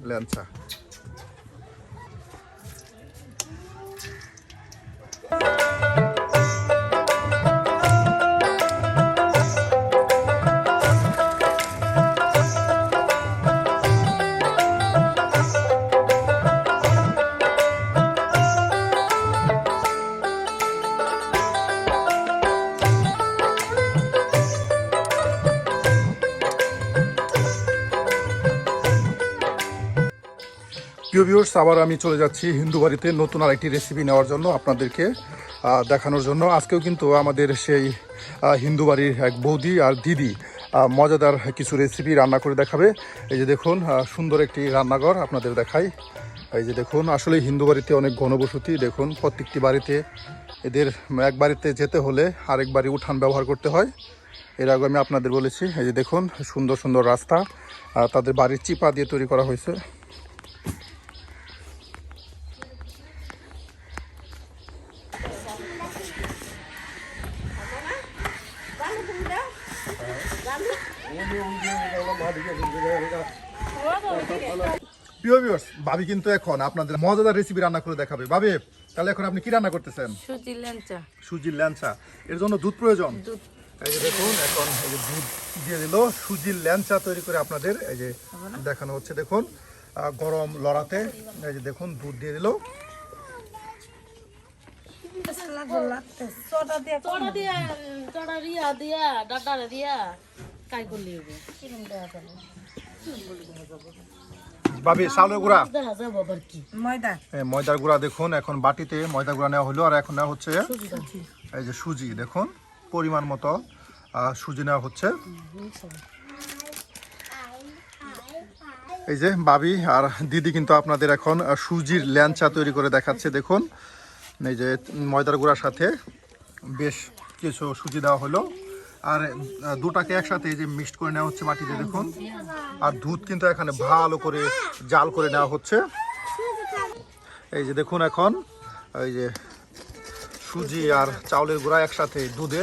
ল্যাংচা। প্রিয় ভিউয়ার্স, আবার আমি চলে যাচ্ছি হিন্দু বাড়িতে নতুন আরেকটি রেসিপি নেওয়ার জন্য, আপনাদেরকে দেখানোর জন্য। আজকেও কিন্তু আমাদের সেই হিন্দু বাড়ির এক বৌদি আর দিদি মজাদার কিছু রেসিপি রান্না করে দেখাবে। এই যে দেখুন, সুন্দর একটি রান্নাঘর আপনাদের দেখাই। এই যে দেখুন, আসলে হিন্দু বাড়িতে অনেক ঘনবসতি। দেখুন, প্রত্যেকটি বাড়িতে এদের এক বাড়িতে যেতে হলে আরেক বাড়ি উঠান ব্যবহার করতে হয়। এর আগে আমি আপনাদের বলেছি। এই যে দেখুন, সুন্দর সুন্দর রাস্তা তাদের বাড়ির চিপা দিয়ে তৈরি করা হয়েছে। প্রিয় ভিউয়ার্স, ভাবি কিন্তু এখন আপনাদের মজাদার রেসিপি রান্না করে দেখাবে। ভাবি, তাহলে এখন আপনি কি রান্না করতেছেন? সুজির ল্যাংচা। সুজির ল্যাংচা। এর জন্য দুধ প্রয়োজন। দুধ। এই যে দেখুন, এখন এই যে দুধ দিয়ে দিল। সুজির ল্যাংচা তৈরি করে আপনাদের এই যে দেখানো হচ্ছে। দেখুন, গরম লড়াতে এই যে দেখুন দুধ দিয়ে দিল। ভাবি, চাউলের গুঁড়া, ময়দার গুঁড়া দেখুন, এখন বাটিতে ময়দা গুঁড়া নেওয়া হলো। আর এখন নেওয়া হচ্ছে এই যে সুজি। দেখুন, পরিমাণ মতো সুজি নেওয়া হচ্ছে। এই যে ভাবি আর দিদি কিন্তু আপনাদের এখন সুজির ল্যাংচা তৈরি করে দেখাচ্ছে। দেখুন, এই যে ময়দার গুঁড়ার সাথে বেশ কিছু সুজি দেওয়া হলো। আর দুটাকে একসাথে এই যে মিক্সড করে নেওয়া হচ্ছে বাটিতে। দেখুন, আর দুধ কিন্তু এখানে ভালো করে জাল করে নেওয়া হচ্ছে। এই যে দেখুন, এখন এই যে সুজি আর চাউলের গুঁড়া একসাথে দুধে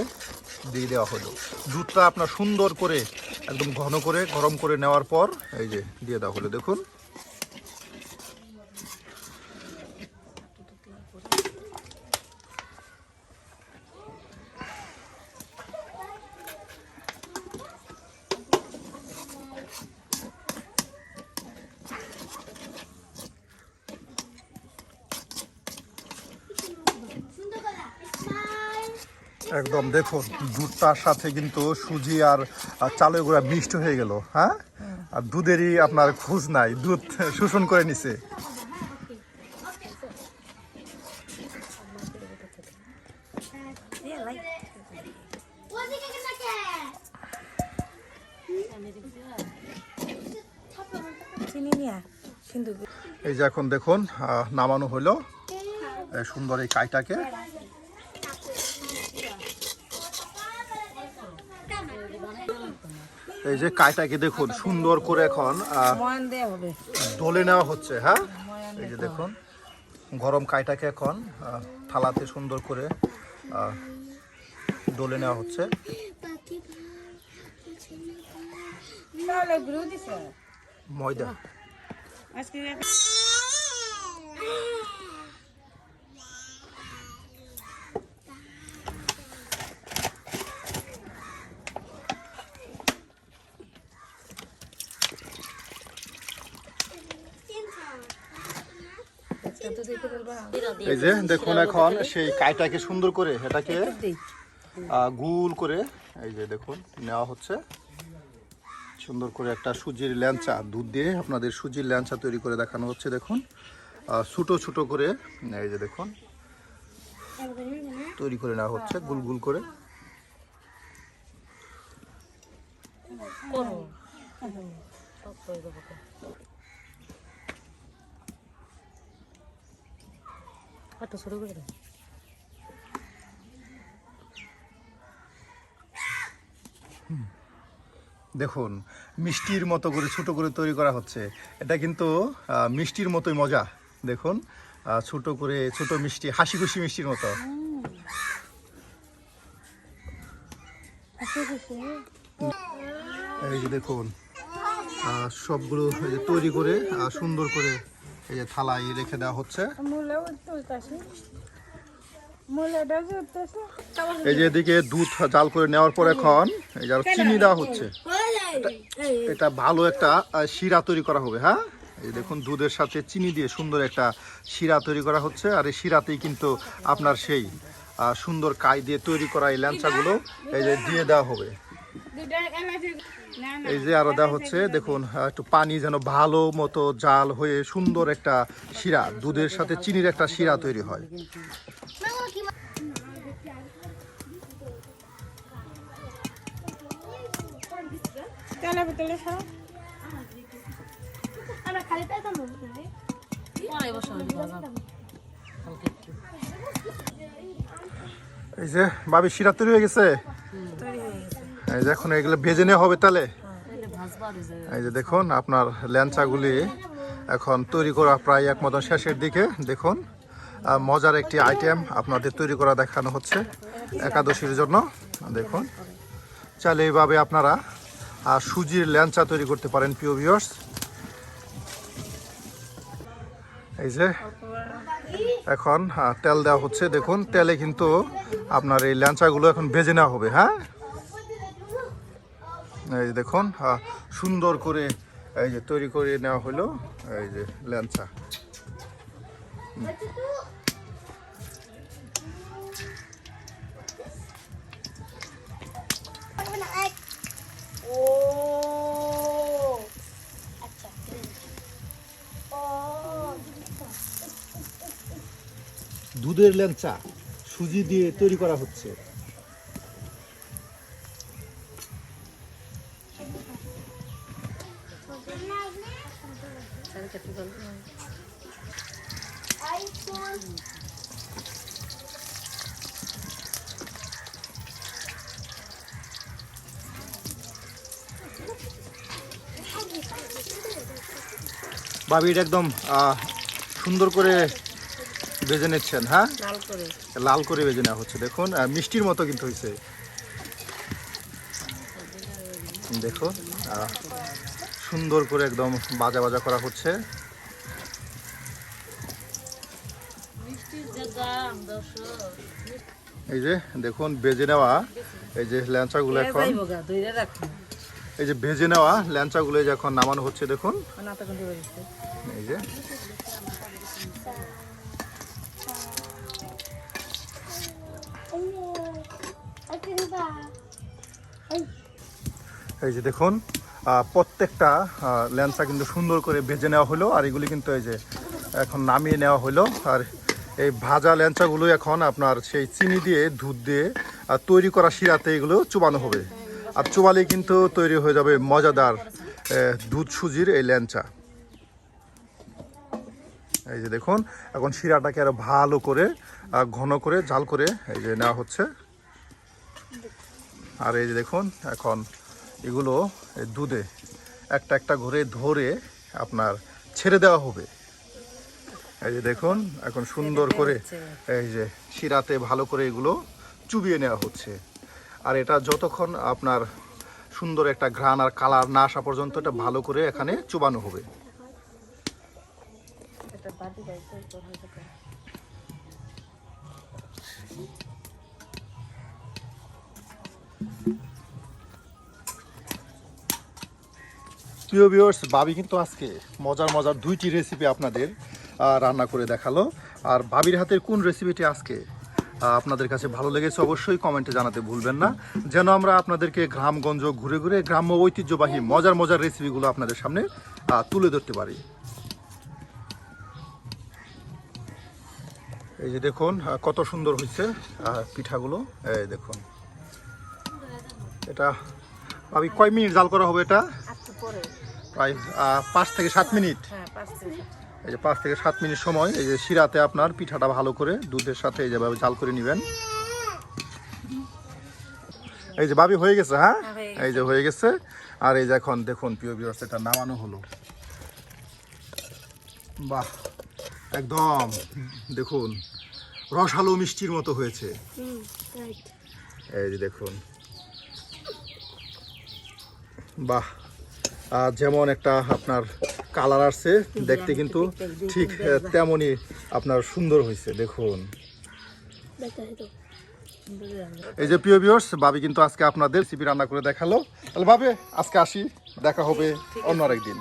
দিয়ে দেওয়া হলো। দুধটা আপনার সুন্দর করে একদম ঘন করে গরম করে নেওয়ার পর এই যে দিয়ে দেওয়া হলো। দেখুন, একদম দেখুন দুধটার সাথে কিন্তু সুজি আর চালের গুঁড়া মিক্সড হয়ে গেল। হ্যাঁ, আর দুধেরই আপনার খোঁজ নাই, দুধ শোষণ করে নিছে। এই যে এখন দেখুন নামানো হলো সুন্দর এই কাইটাকে। এই যে কাইটাকে দেখুন সুন্দর করে এখন ডলে নেওয়া হচ্ছে। হ্যাঁ, এই যে দেখুন গরম কাইটাকে এখন থালাতে সুন্দর করে ডলে নেওয়া হচ্ছে। ময়দা এই যে দেখুন, এখন সেই কাইটাকে সুন্দর করে এটাকে গুল করে এই যে দেখুন নেওয়া হচ্ছে। সুন্দর করে একটা সুজির ল্যাংচা, দুধ দিয়ে আপনাদের সুজির ল্যাংচা তৈরি করে দেখানো হচ্ছে। দেখুন, ছোট ছোট করে এই যে দেখুন তৈরি করে নেওয়া হচ্ছে গুল গুল করে। দেখুন, মিষ্টির মতো করে ছোট করে তৈরি করা হচ্ছে। এটা কিন্তু মিষ্টির মতোই মজা। দেখুন, ছোট করে ছোট মিষ্টি, হাসি খুশি মিষ্টির মতো। এই যে দেখুন সবগুলো এই যে তৈরি করে সুন্দর করে এই যে থালায় রেখে দেওয়া হচ্ছে। এই যে এদিকে দুধ জাল করে নেওয়ার পর এখন এই যে চিনি দেওয়া হচ্ছে। এটা ভালো একটা শিরা তৈরি করা হবে। হ্যাঁ, এই দেখুন দুধের সাথে চিনি দিয়ে সুন্দর একটা শিরা তৈরি করা হচ্ছে। আর এই শিরাতেই কিন্তু আপনার সেই সুন্দর কাই দিয়ে তৈরি করা এই ল্যাংচাগুলো এই যে দিয়ে দেওয়া হবে। এই যে আরো দেওয়া হচ্ছে, দেখুন একটু পানি যেন ভালো মতো জাল হয়ে সুন্দর একটা শিরা, দুধের সাথে চিনির একটা শিরা তৈরি হয়। এই যে ভাবি শিরা তৈরি হয়ে গেছে। এই যে এখন এগুলো ভেজে নেওয়া হবে তাহলে। এই যে দেখুন আপনার ল্যাংচাগুলি এখন তৈরি করা প্রায় এক মতো শেষের দিকে। দেখুন মজার একটি আইটেম আপনাদের তৈরি করা দেখানো হচ্ছে একাদশীর জন্য। দেখুন চাইলে এইভাবে আপনারা সুজির ল্যাংচা তৈরি করতে পারেন প্রিয় ভিউয়ার্স। এই যে এখন তেল দেওয়া হচ্ছে। দেখুন তেলে কিন্তু আপনার এই ল্যাংচাগুলো এখন ভেজে নেওয়া হবে। হ্যাঁ, এই যে দেখুন সুন্দর করে এই যে তৈরি করে নেওয়া হলো এই যে ল্যাংচা। দুধের ল্যাংচা সুজি দিয়ে তৈরি করা হচ্ছে। ভাবি এটা একদম সুন্দর করে ভেজে নিচ্ছেন। হ্যাঁ, লাল করে ভেজে নেওয়া হচ্ছে। দেখুন মিষ্টির মতো কিন্তু হয়েছে। দেখুন সুন্দর করে একদম বাজা বাজা করা হচ্ছে। এই যে দেখুন ভেজে নেওয়া এই যে ল্যাংচাগুলো এখন এই যে ভেজে নেওয়া ল্যাংচাগুলো এখন নামানো হচ্ছে। দেখুন এই যে এই যে দেখুন প্রত্যেকটা ল্যাংচা কিন্তু সুন্দর করে ভেজে নেওয়া হলো। আর এগুলি কিন্তু এই যে এখন নামিয়ে নেওয়া হলো। আর এই ভাজা ল্যাংচাগুলো এখন আপনার সেই চিনি দিয়ে দুধ দিয়ে তৈরি করা শিরাতে এগুলো চুবানো হবে। আর চুবালেই কিন্তু তৈরি হয়ে যাবে মজাদার দুধ সুজির এই ল্যাংচা। এই যে দেখুন এখন শিরাটাকে আরো ভালো করে ঘন করে জাল করে এই যে নেওয়া হচ্ছে। আর এই যে দেখুন এখন এগুলো দুধে একটা একটা করে ধরে আপনার ছেড়ে দেওয়া হবে। এই যে দেখুন এখন সুন্দর করে এই যে শিরাতে ভালো করে এগুলো চুবিয়ে নেওয়া হচ্ছে। আর এটা যতক্ষণ আপনার সুন্দর একটা ঘ্রাণ আর কালার না আসা পর্যন্ত এটা ভালো করে এখানে চুবানো হবে। প্রিয় ভিউয়ার্স, ভাবি কিন্তু আজকে মজার মজার দুইটি রেসিপি আপনাদের রান্না করে দেখালো। আর ভাবির হাতের কোন রেসিপিটি আজকে আপনাদের কাছে ভালো লেগেছে অবশ্যই কমেন্টে জানাতে ভুলবেন না, যেন আমরা আপনাদেরকে গ্রামগঞ্জ ঘুরে ঘুরে গ্রাম্য ঐতিহ্যবাহী মজার মজার রেসিপিগুলো আপনাদের সামনে তুলে ধরতে পারি। এই যে দেখুন কত সুন্দর হয়েছে পিঠাগুলো। এই দেখুন এটা ভাবি কয় মিনিট জাল করা হবে? এটা প্রায় 5 থেকে 7 মিনিট। এই যে 5 থেকে 7 মিনিট সময় এই যে শিরাতে আপনার পিঠাটা ভালো করে দুধের সাথে এই যেভাবে জাল করে নেবেন। এই যে ভাবি হয়ে গেছে। হ্যাঁ, এই যে হয়ে গেছে। আর এই যে এখন দেখুন প্রিয় ভিউয়ার্স এটা নামানো হলো। বাহ, একদম দেখুন রসালো মিষ্টির মতো হয়েছে। এই যে দেখুন, বাহ যেমন একটা আপনার কালার আসছে, দেখতে কিন্তু ঠিক তেমনই আপনার সুন্দর হয়েছে। দেখুন এই যে প্রিয় ভিউয়ার্স, ভাবি কিন্তু আজকে আপনাদের রেসিপি রান্না করে দেখালো। তাহলে ভাবে আজকে আসি, দেখা হবে অন্য আরেকদিন।